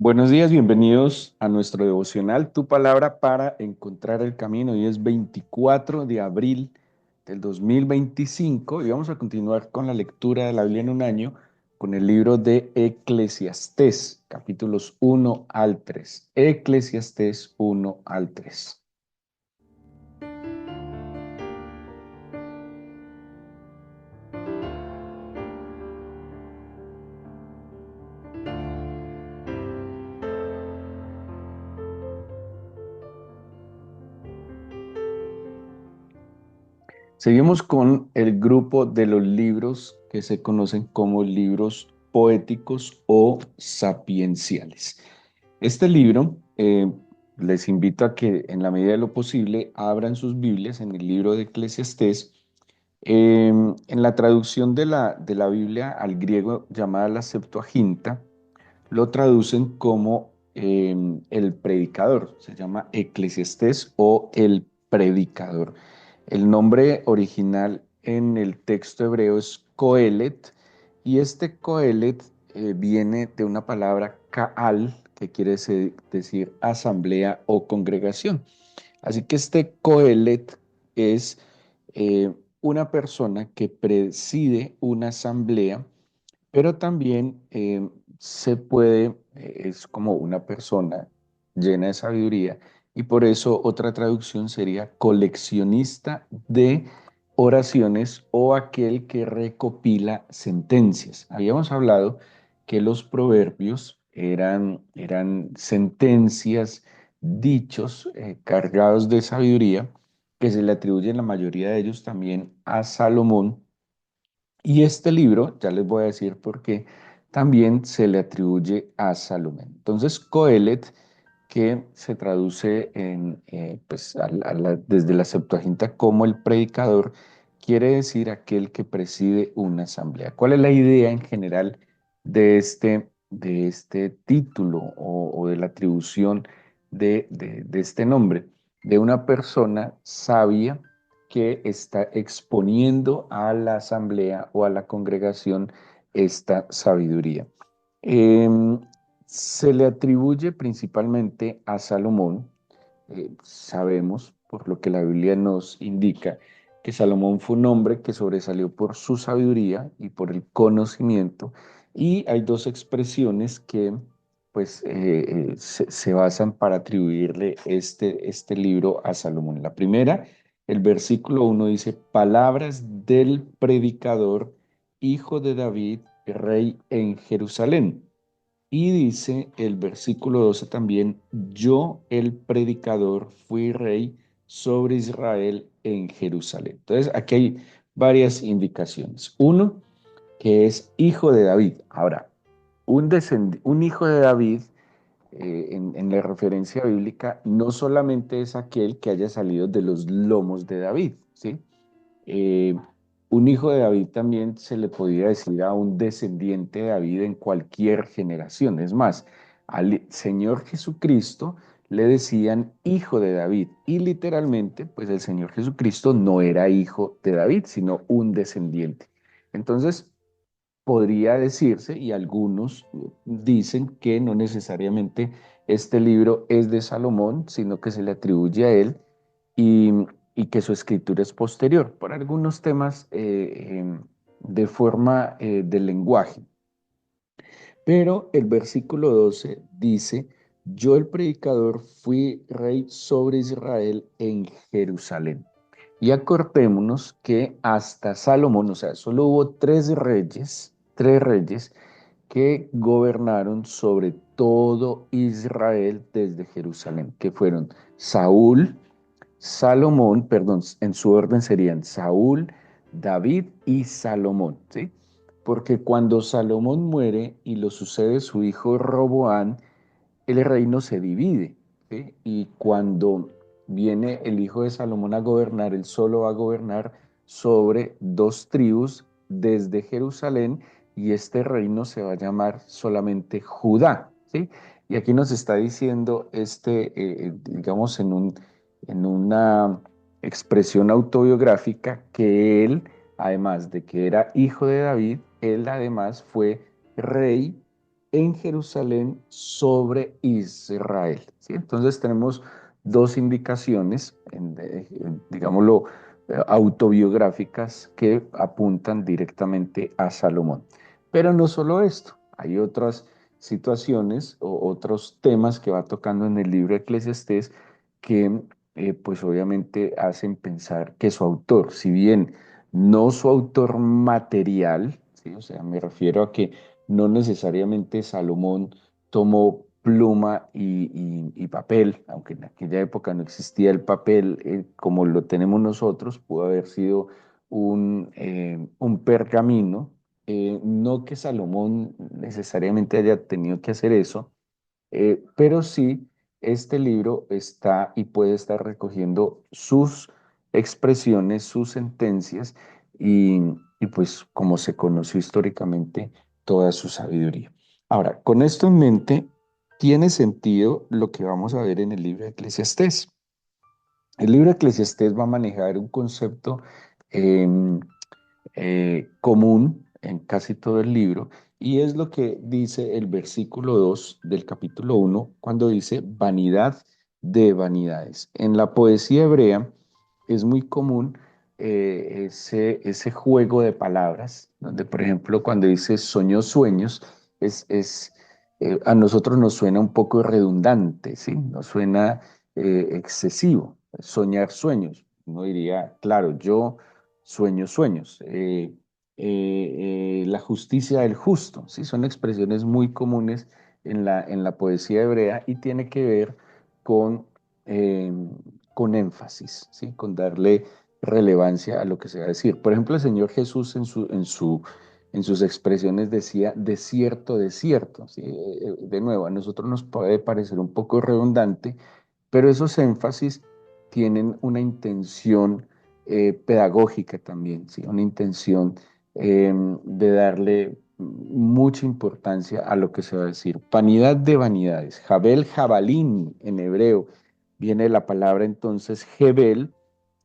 Buenos días, bienvenidos a nuestro devocional, Tu Palabra para Encontrar el Camino. Hoy es 24 de abril del 2025 y vamos a continuar con la lectura de la Biblia en un año con el libro de Eclesiastés, capítulos 1 al 3. Eclesiastés 1 al 3. Seguimos con el grupo de los libros que se conocen como libros poéticos o sapienciales. Este libro, les invito a que en la medida de lo posible abran sus Biblias en el libro de Eclesiastés. En la traducción de la Biblia al griego llamada la Septuaginta, lo traducen como el predicador, se llama Eclesiastés o el predicador. El nombre original en el texto hebreo es Coelet, y este Coelet viene de una palabra Kaal, que quiere decir asamblea o congregación. Así que este Coelet es una persona que preside una asamblea, pero también es como una persona llena de sabiduría, y por eso otra traducción sería coleccionista de oraciones o aquel que recopila sentencias. Habíamos hablado que los proverbios eran sentencias, dichos cargados de sabiduría, que se le atribuyen la mayoría de ellos también a Salomón. Y este libro, ya les voy a decir por qué, también se le atribuye a Salomón. Entonces, Coelet, que se traduce pues, desde la Septuaginta como el predicador, quiere decir aquel que preside una asamblea. ¿Cuál es la idea en general de este título o de la atribución de este nombre? De una persona sabia que está exponiendo a la asamblea o a la congregación esta sabiduría. Em, Se le atribuye principalmente a Salomón. Sabemos, por lo que la Biblia nos indica, que Salomón fue un hombre que sobresalió por su sabiduría y por el conocimiento. Y hay dos expresiones que pues, se basan para atribuirle este libro a Salomón. La primera, el versículo 1 dice: palabras del predicador, hijo de David, rey en Jerusalén. Y dice el versículo 12 también: yo el predicador fui rey sobre Israel en Jerusalén. Entonces aquí hay varias indicaciones. Uno, que es hijo de David. Ahora, un hijo de David, en la referencia bíblica, no solamente es aquel que haya salido de los lomos de David, ¿sí? Eh, un hijo de David también se le podía decir a un descendiente de David en cualquier generación. Es más, al Señor Jesucristo le decían hijo de David, y literalmente, pues el Señor Jesucristo no era hijo de David, sino un descendiente. Entonces, podría decirse, y algunos dicen, que no necesariamente este libro es de Salomón, sino que se le atribuye a él, y, y que su escritura es posterior, por algunos temas de forma del lenguaje. Pero el versículo 12 dice: yo el predicador fui rey sobre Israel en Jerusalén. Y acordémonos que hasta Salomón, o sea, solo hubo tres reyes que gobernaron sobre todo Israel desde Jerusalén, que fueron Saúl, Salomón, perdón, en su orden serían Saúl, David y Salomón, ¿sí? Porque cuando Salomón muere y lo sucede su hijo Roboán, el reino se divide, ¿sí? Y cuando viene el hijo de Salomón a gobernar, él solo va a gobernar sobre dos tribus desde Jerusalén, y este reino se va a llamar solamente Judá, ¿sí? Y aquí nos está diciendo digamos, en una expresión autobiográfica, que él, además de que era hijo de David, él además fue rey en Jerusalén sobre Israel. ¿Sí? Entonces tenemos dos indicaciones, digámoslo, autobiográficas que apuntan directamente a Salomón. Pero no solo esto, hay otras situaciones o otros temas que va tocando en el libro de Eclesiastés que pues obviamente hacen pensar que su autor, si bien no su autor material, ¿sí? O sea, me refiero a que no necesariamente Salomón tomó pluma y papel, aunque en aquella época no existía el papel como lo tenemos nosotros, pudo haber sido un pergamino. No que Salomón necesariamente haya tenido que hacer eso, pero sí, este libro está y puede estar recogiendo sus expresiones, sus sentencias y, y pues como se conoció históricamente, toda su sabiduría. Ahora, con esto en mente, tiene sentido lo que vamos a ver en el libro de Eclesiastés. El libro de Eclesiastés va a manejar un concepto em, común en casi todo el libro, y es lo que dice el versículo 2 del capítulo 1 cuando dice vanidad de vanidades. En la poesía hebrea es muy común ese juego de palabras, donde por ejemplo cuando dice soñó sueños, a nosotros nos suena un poco redundante, ¿sí? Nos suena excesivo, soñar sueños. Uno diría, claro, yo sueños, sueños. La justicia del justo, ¿sí? Son expresiones muy comunes en la poesía hebrea y tiene que ver con, eh, con énfasis, ¿sí? Con darle relevancia a lo que se va a decir. Por ejemplo, el Señor Jesús en sus expresiones decía desierto, desierto, ¿sí? De nuevo, a nosotros nos puede parecer un poco redundante, pero esos énfasis tienen una intención pedagógica también, ¿sí? Una intención de darle mucha importancia a lo que se va a decir. Vanidad de vanidades. Jabel, jabalín en hebreo. Viene la palabra entonces Jebel,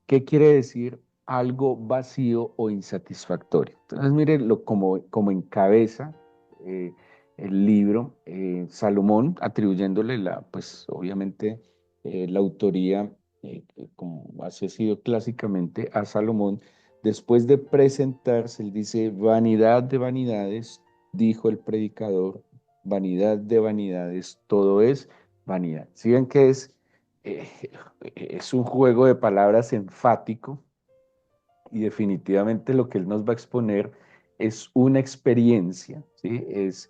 que quiere decir algo vacío o insatisfactorio. Entonces, miren, como encabeza eh, el libro, Salomón, atribuyéndole pues obviamente, la autoría, como así ha sido clásicamente, a Salomón. Después de presentarse, él dice, vanidad de vanidades, dijo el predicador, vanidad de vanidades, todo es vanidad. ¿Sí ven que eh, es un juego de palabras enfático? Y definitivamente lo que él nos va a exponer es una experiencia, ¿sí? Es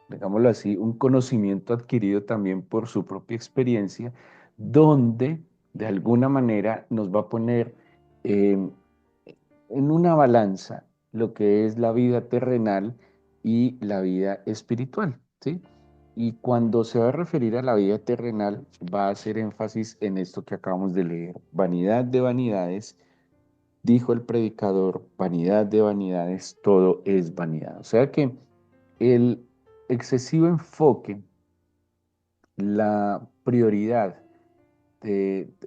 digámoslo así, un conocimiento adquirido también por su propia experiencia, donde de alguna manera nos va a poner eh, en una balanza lo que es la vida terrenal y la vida espiritual, ¿sí? Y cuando se va a referir a la vida terrenal, va a hacer énfasis en esto que acabamos de leer. Vanidad de vanidades, dijo el predicador, vanidad de vanidades, todo es vanidad. O sea que el excesivo enfoque, la prioridad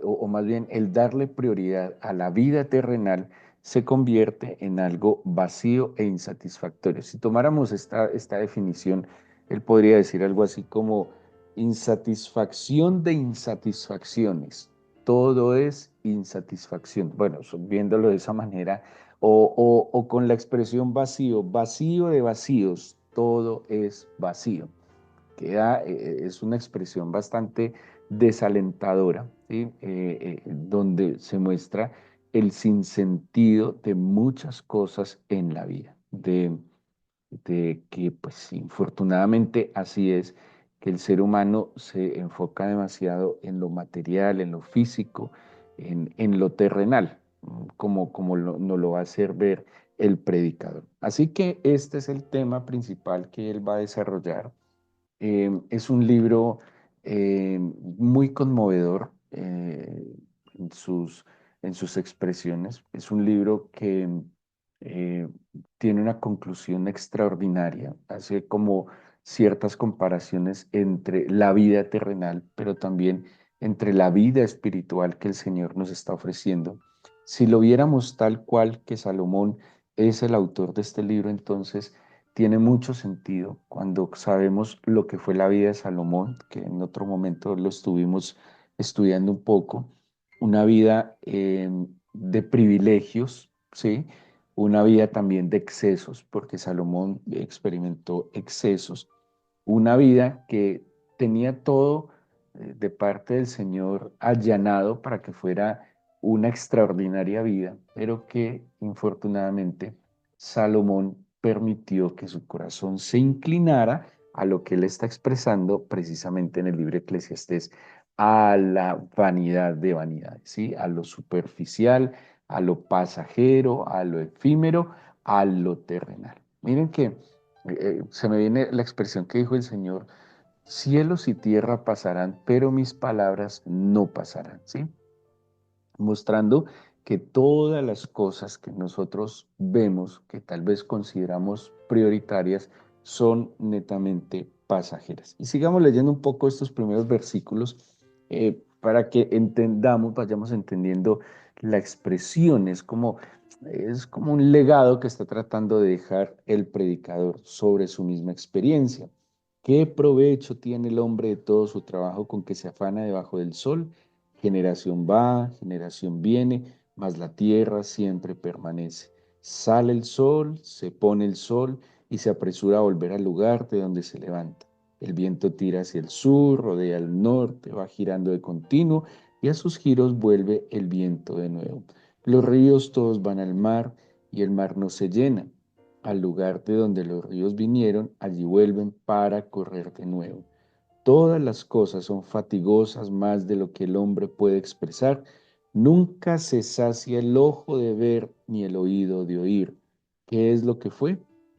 o más bien el darle prioridad a la vida terrenal se convierte en algo vacío e insatisfactorio. Si tomáramos esta definición, él podría decir algo así como insatisfacción de insatisfacciones. Todo es insatisfacción. Bueno, viéndolo de esa manera, o con la expresión vacío, vacío de vacíos, todo es vacío. Es una expresión bastante desalentadora, ¿sí? Donde se muestra el sinsentido de muchas cosas en la vida, de que pues infortunadamente así es, que el ser humano se enfoca demasiado en lo material, en lo físico, en lo terrenal, como nos lo va a hacer ver el predicador. Así que este es el tema principal que él va a desarrollar. Es un libro muy conmovedor en en sus expresiones. Es un libro que eh, tiene una conclusión extraordinaria. Hace como ciertas comparaciones entre la vida terrenal, pero también entre la vida espiritual que el Señor nos está ofreciendo. Si lo viéramos tal cual que Salomón es el autor de este libro, entonces tiene mucho sentido cuando sabemos lo que fue la vida de Salomón, que en otro momento lo estuvimos estudiando un poco, una vida de privilegios, ¿sí? Una vida también de excesos, porque Salomón experimentó excesos, una vida que tenía todo de parte del Señor allanado para que fuera una extraordinaria vida, pero que infortunadamente Salomón permitió que su corazón se inclinara a lo que él está expresando precisamente en el libro de Eclesiastés, a la vanidad de vanidades, ¿sí? A lo superficial, a lo pasajero, a lo efímero, a lo terrenal. Miren que se me viene la expresión que dijo el Señor: cielos y tierra pasarán, pero mis palabras no pasarán, ¿sí? Mostrando que todas las cosas que nosotros vemos, que tal vez consideramos prioritarias, son netamente pasajeras. Y sigamos leyendo un poco estos primeros versículos para que entendamos, vayamos entendiendo la expresión. Es como un legado que está tratando de dejar el predicador sobre su misma experiencia. ¿Qué provecho tiene el hombre de todo su trabajo con que se afana debajo del sol? Generación va, generación viene, mas la tierra siempre permanece. Sale el sol, se pone el sol y se apresura a volver al lugar de donde se levanta. El viento tira hacia el sur, rodea al norte, va girando de continuo y a sus giros vuelve el viento de nuevo. Los ríos todos van al mar y el mar no se llena. Al lugar de donde los ríos vinieron, allí vuelven para correr de nuevo. Todas las cosas son fatigosas más de lo que el hombre puede expresar. Nunca se sacia el ojo de ver ni el oído de oír. ¿Qué es lo que fue?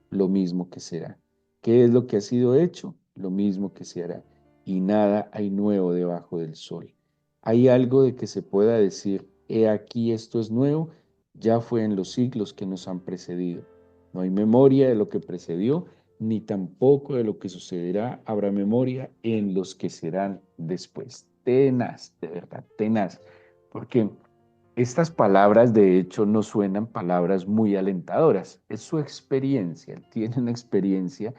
Lo mismo que será. ¿Qué es lo que ha sido hecho? Lo mismo que se hará. Y nada hay nuevo debajo del sol. ¿Hay algo de que se pueda decir, he aquí esto es nuevo? Ya fue en los siglos que nos han precedido. No hay memoria de lo que precedió, ni tampoco de lo que sucederá habrá memoria en los que serán después. Tenaz, de verdad, tenaz, porque estas palabras de hecho no suenan palabras muy alentadoras, es su experiencia, él tiene una experiencia,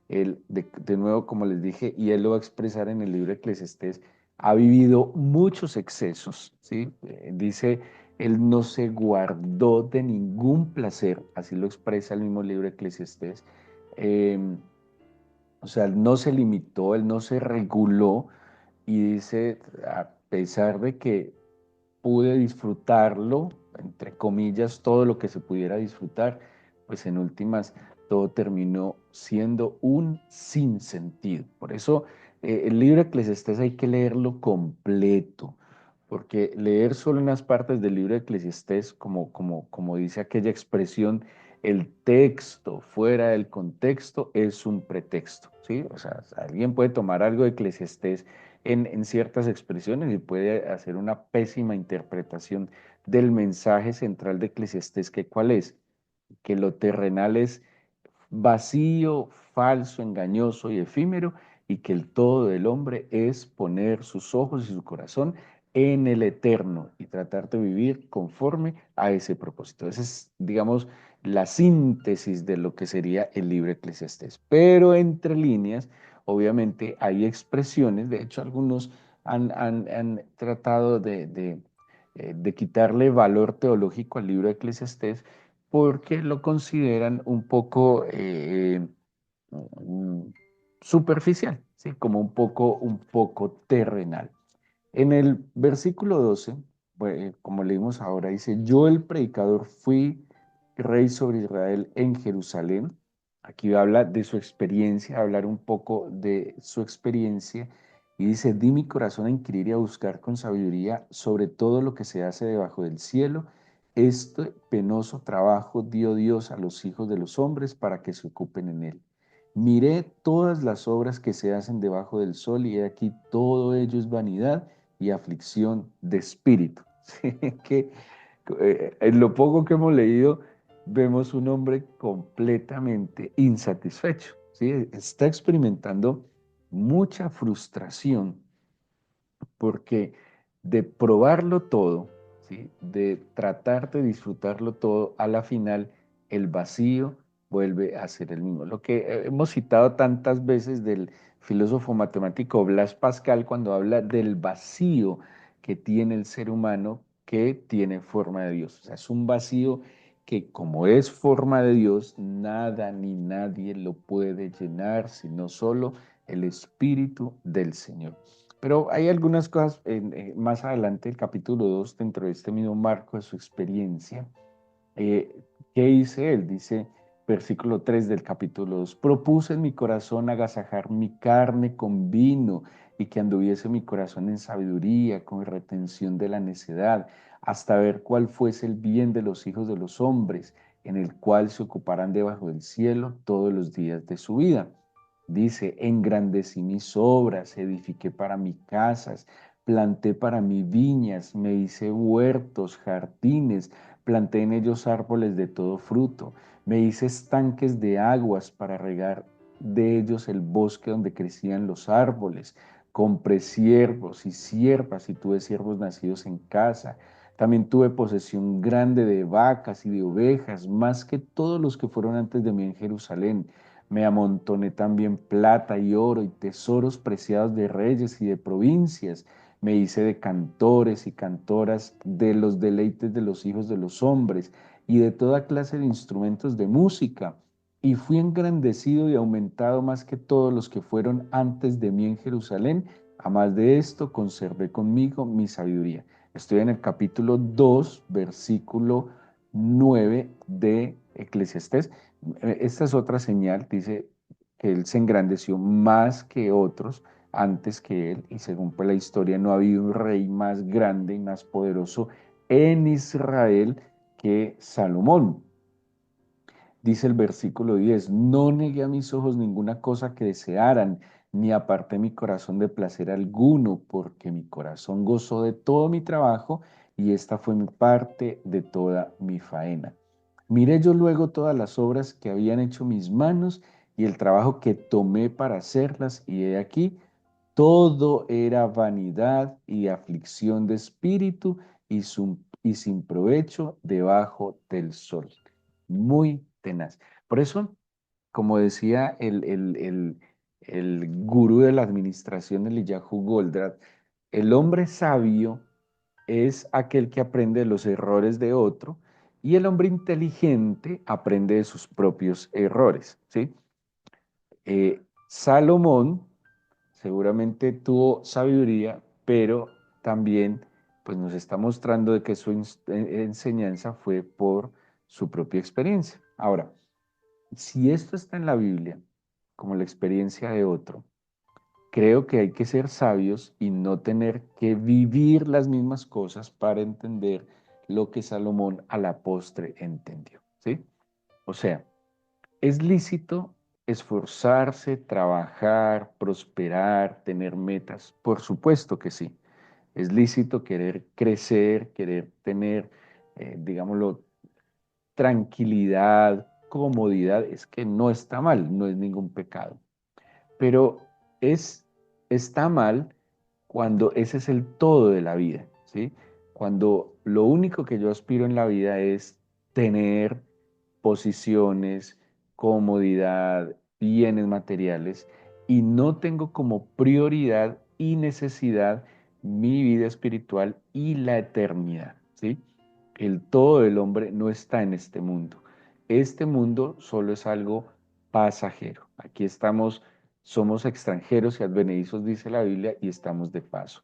él, de nuevo, como les dije, y él lo va a expresar en el libro de Eclesiastés, ha vivido muchos excesos, ¿sí? Dice, él no se guardó de ningún placer, así lo expresa el mismo libro de Eclesiastés. Eh, o sea, él no se limitó, él no se reguló y dice, a pesar de que pude disfrutarlo, entre comillas, todo lo que se pudiera disfrutar, pues en últimas todo terminó siendo un sinsentido. Por eso el libro de Eclesiastés hay que leerlo completo, porque leer solo unas partes del libro de Eclesiastés, como dice aquella expresión, el texto fuera del contexto es un pretexto, ¿sí? O sea, alguien puede tomar algo de Eclesiastés en ciertas expresiones y puede hacer una pésima interpretación del mensaje central de Eclesiastés, que ¿cuál es? Que lo terrenal es vacío, falso, engañoso y efímero, y que el todo del hombre es poner sus ojos y su corazón en el eterno y tratar de vivir conforme a ese propósito. Esa es, digamos, la síntesis de lo que sería el libro Eclesiastés. Pero entre líneas, obviamente hay expresiones, de hecho algunos han tratado de quitarle valor teológico al libro de Eclesiastés porque lo consideran un poco mm, superficial, ¿sí? Como un poco terrenal. En el versículo 12, como leímos ahora, dice, yo el predicador fui rey sobre Israel en Jerusalén. Aquí habla de su experiencia, hablar un poco de su experiencia. Y dice, di mi corazón a inquirir y a buscar con sabiduría sobre todo lo que se hace debajo del cielo. Este penoso trabajo dio Dios a los hijos de los hombres para que se ocupen en él. Miré todas las obras que se hacen debajo del sol y he aquí todo ello es vanidad y aflicción de espíritu. Sí, que en lo poco que hemos leído vemos un hombre completamente insatisfecho, ¿sí? Está experimentando mucha frustración porque de probarlo todo, ¿sí? De tratar de disfrutarlo todo, a la final el vacío vuelve a ser el mismo. Lo que hemos citado tantas veces del filósofo matemático Blaise Pascal cuando habla del vacío que tiene el ser humano que tiene forma de Dios. O sea, es un vacío que como es forma de Dios, nada ni nadie lo puede llenar, sino solo el Espíritu del Señor. Pero hay algunas cosas más adelante, el capítulo 2 dentro de este mismo marco de su experiencia. Eh, ¿Qué dice él? Dice, versículo 3 del capítulo 2: propuse en mi corazón agasajar mi carne con vino y que anduviese mi corazón en sabiduría, con retención de la necedad, hasta ver cuál fuese el bien de los hijos de los hombres, en el cual se ocuparán debajo del cielo todos los días de su vida. Dice, engrandecí mis obras, edifiqué para mí casas, planté para mí viñas, me hice huertos, jardines, planté en ellos árboles de todo fruto, me hice estanques de aguas para regar de ellos el bosque donde crecían los árboles, compré siervos y siervas y tuve siervos nacidos en casa. También tuve posesión grande de vacas y de ovejas, más que todos los que fueron antes de mí en Jerusalén. Me amontoné también plata y oro y tesoros preciados de reyes y de provincias. Me hice de cantores y cantoras, de los deleites de los hijos de los hombres y de toda clase de instrumentos de música. Y fui engrandecido y aumentado más que todos los que fueron antes de mí en Jerusalén. A más de esto, conservé conmigo mi sabiduría. Estoy en el capítulo 2 versículo 9 de Eclesiastés. Esta es otra señal, dice que él se engrandeció más que otros antes que él, y según pues, la historia no ha habido un rey más grande y más poderoso en Israel que Salomón. Dice el versículo 10: no negué a mis ojos ninguna cosa que desearan, ni aparté mi corazón de placer alguno, porque mi corazón gozó de todo mi trabajo, y esta fue mi parte de toda mi faena. Miré yo luego todas las obras que habían hecho mis manos y el trabajo que tomé para hacerlas, y he aquí, todo era vanidad y aflicción de espíritu y sin provecho debajo del sol. Muy tenaz. Por eso, como decía el gurú de la administración, Eliyahu Goldratt, el hombre sabio es aquel que aprende de los errores de otro y el hombre inteligente aprende de sus propios errores, ¿sí? Salomón seguramente tuvo sabiduría, pero también pues, nos está mostrando de que su enseñanza fue por su propia experiencia. Ahora, si esto está en la Biblia, como la experiencia de otro, creo que hay que ser sabios y no tener que vivir las mismas cosas para entender lo que Salomón a la postre entendió, ¿sí? O sea, ¿es lícito esforzarse, trabajar, prosperar, tener metas? Por supuesto que sí. Es lícito querer crecer, querer tener, digámoslo, tranquilidad, comodidad. Es que no está mal, no es ningún pecado. Pero es, está mal cuando ese es el todo de la vida, ¿sí? Cuando lo único que yo aspiro en la vida es tener posiciones, comodidad, bienes materiales y no tengo como prioridad y necesidad mi vida espiritual y la eternidad, ¿sí? El todo del hombre no está en este mundo. Este mundo solo es algo pasajero. Aquí estamos, somos extranjeros y advenedizos, dice la Biblia, y estamos de paso.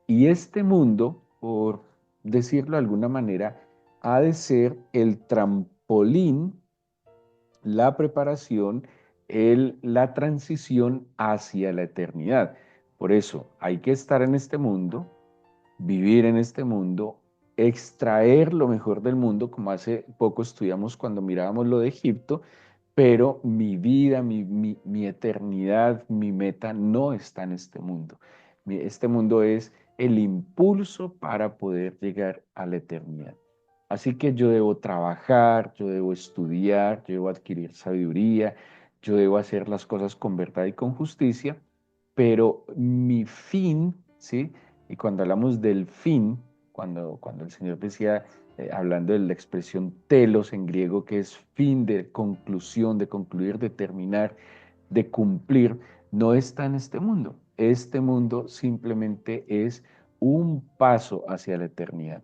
Y este mundo, por decirlo de alguna manera, ha de ser el trampolín, la preparación, la transición hacia la eternidad. Por eso hay que estar en este mundo, vivir en este mundo, extraer lo mejor del mundo, como hace poco estudiamos cuando mirábamos lo de Egipto, pero mi vida, mi eternidad, mi meta no está en este mundo. Este mundo es el impulso para poder llegar a la eternidad. Así que yo debo trabajar, yo debo estudiar, yo debo adquirir sabiduría, yo debo hacer las cosas con verdad y con justicia, pero mi fin, ¿sí? Y cuando hablamos del fin, cuando el Señor decía, hablando de la expresión telos en griego, que es fin, de conclusión, de concluir, de terminar, de cumplir, no está en este mundo. Este mundo simplemente es un paso hacia la eternidad.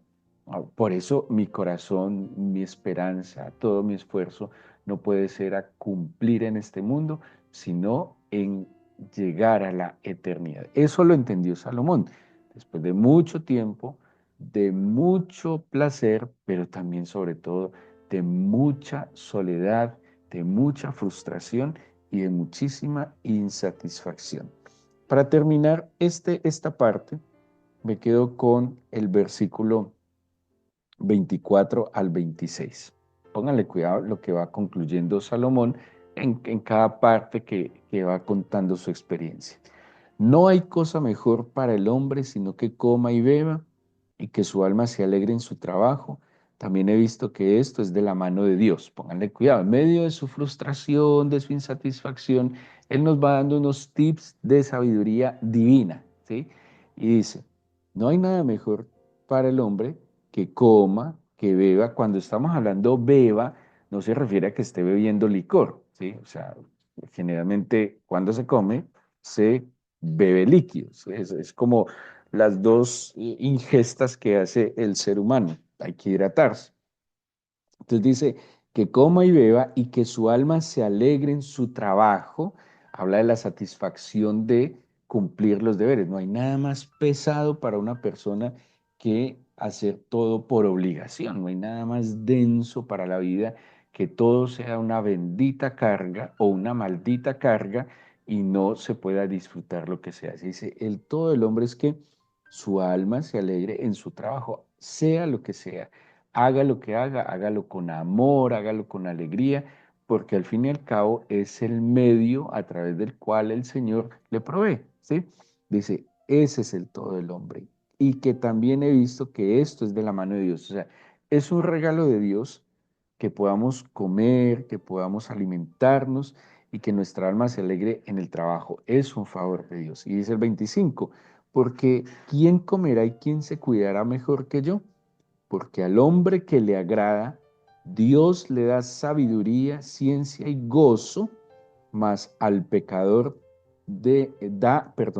Por eso mi corazón, mi esperanza, todo mi esfuerzo no puede ser a cumplir en este mundo, sino en llegar a la eternidad. Eso lo entendió Salomón. Después de mucho tiempo, de mucho placer, pero también sobre todo de mucha soledad, de mucha frustración y de muchísima insatisfacción. Para terminar esta parte, me quedo con el versículo 24 al 26. Pónganle cuidado lo que va concluyendo Salomón en cada parte que va contando su experiencia. No hay cosa mejor para el hombre sino que coma y beba y que su alma se alegre en su trabajo. También he visto que esto es de la mano de Dios. Pónganle cuidado, en medio de su frustración, de su insatisfacción, Él nos va dando unos tips de sabiduría divina, ¿sí? Y dice, no hay nada mejor para el hombre que coma, que beba. Cuando estamos hablando beba, no se refiere a que esté bebiendo licor, ¿sí? O sea, generalmente cuando se come, se bebe líquidos. Es como las dos ingestas que hace el ser humano. Hay que hidratarse. Entonces dice que coma y beba y que su alma se alegre en su trabajo. Habla de la satisfacción de cumplir los deberes. No hay nada más pesado para una persona que hacer todo por obligación. No hay nada más denso para la vida que todo sea una bendita carga o una maldita carga y no se pueda disfrutar lo que se hace. Dice, el todo del hombre es que su alma se alegre en su trabajo, sea lo que sea. Haga lo que haga, hágalo con amor, hágalo con alegría, porque al fin y al cabo es el medio a través del cual el Señor le provee, ¿sí? Dice, ese es el todo del hombre. Y que también he visto que esto es de la mano de Dios. O sea, es un regalo de Dios que podamos comer, que podamos alimentarnos y que nuestra alma se alegre en el trabajo. Es un favor de Dios. Y dice el 25, porque ¿quién comerá y quién se cuidará mejor que yo? Porque al hombre que le agrada, Dios le da sabiduría, ciencia y gozo, mas al pecador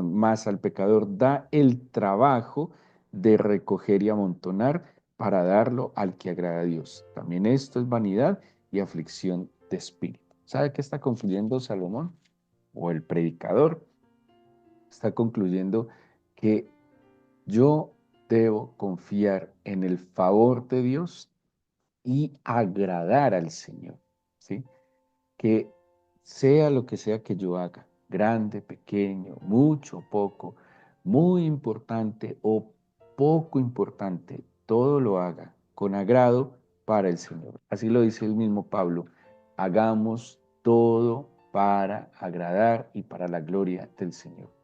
más al pecador da el trabajo de recoger y amontonar para darlo al que agrada a Dios. También esto es vanidad y aflicción de espíritu. ¿Sabe qué está concluyendo Salomón? O el predicador está concluyendo que yo debo confiar en el favor de Dios y agradar al Señor, ¿sí? Que sea lo que sea que yo haga, grande, pequeño, mucho, poco, muy importante o poco importante, todo lo haga con agrado para el Señor. Así lo dice el mismo Pablo, hagamos todo para agradar y para la gloria del Señor.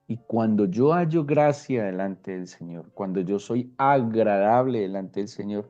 Y cuando yo hallo gracia delante del Señor, cuando yo soy agradable delante del Señor,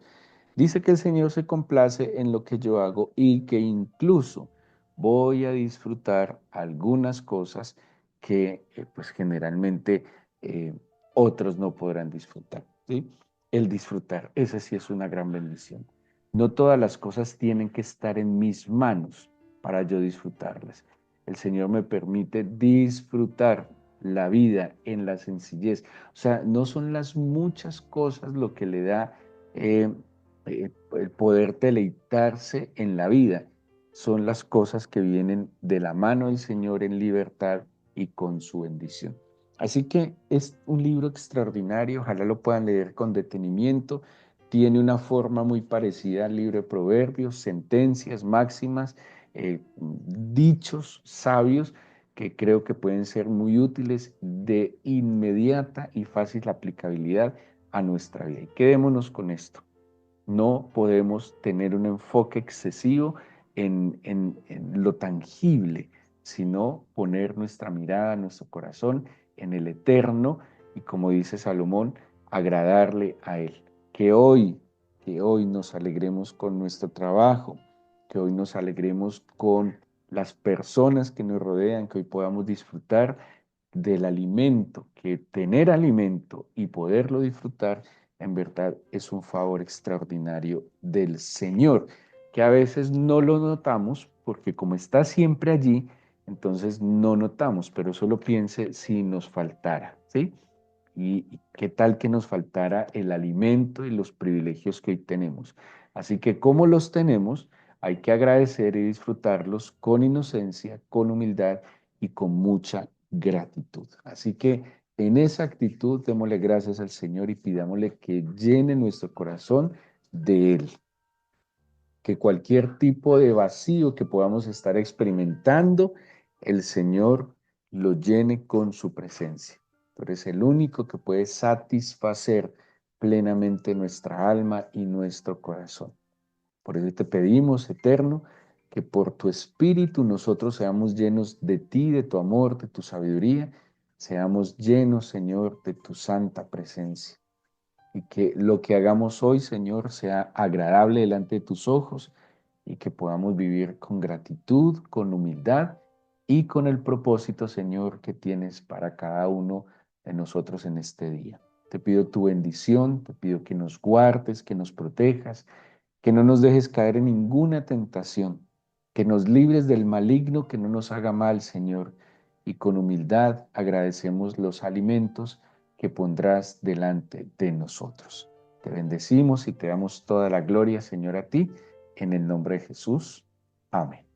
dice que el Señor se complace en lo que yo hago y que incluso voy a disfrutar algunas cosas que pues generalmente eh, otros no podrán disfrutar, ¿sí? El disfrutar, esa sí es una gran bendición. No todas las cosas tienen que estar en mis manos para yo disfrutarlas. El Señor me permite disfrutar la vida en la sencillez. O sea, no son las muchas cosas lo que le da el poder deleitarse en la vida. Son las cosas que vienen de la mano del Señor en libertad y con su bendición. Así que es un libro extraordinario, ojalá lo puedan leer con detenimiento. Tiene una forma muy parecida al libro de Proverbios, sentencias, máximas, dichos sabios que creo que pueden ser muy útiles de inmediata y fácil aplicabilidad a nuestra vida. Y quedémonos con esto. No podemos tener un enfoque excesivo en lo tangible, sino poner nuestra mirada, nuestro corazón en el eterno y, como dice Salomón, agradarle a Él. Que hoy, que hoy nos alegremos con nuestro trabajo, que hoy nos alegremos con las personas que nos rodean, que hoy podamos disfrutar del alimento, que tener alimento y poderlo disfrutar en verdad es un favor extraordinario del Señor, que a veces no lo notamos porque como está siempre allí, entonces no notamos, pero solo piense si nos faltara, ¿sí? Y qué tal que nos faltara el alimento y los privilegios que hoy tenemos. Así que como los tenemos, hay que agradecer y disfrutarlos con inocencia, con humildad y con mucha gratitud. Así que en esa actitud démosle gracias al Señor y pidámosle que llene nuestro corazón de Él, que cualquier tipo de vacío que podamos estar experimentando, el Señor lo llene con su presencia. Tú eres el único que puede satisfacer plenamente nuestra alma y nuestro corazón. Por eso te pedimos, Eterno, que por tu Espíritu nosotros seamos llenos de ti, de tu amor, de tu sabiduría, seamos llenos, Señor, de tu santa presencia y que lo que hagamos hoy, Señor, sea agradable delante de tus ojos y que podamos vivir con gratitud, con humildad y con el propósito, Señor, que tienes para cada uno de nosotros en este día. Te pido tu bendición, te pido que nos guardes, que nos protejas, que no nos dejes caer en ninguna tentación, que nos libres del maligno, que no nos haga mal, Señor, y con humildad agradecemos los alimentos que pondrás delante de nosotros. Te bendecimos y te damos toda la gloria, Señor, a ti, en el nombre de Jesús. Amén.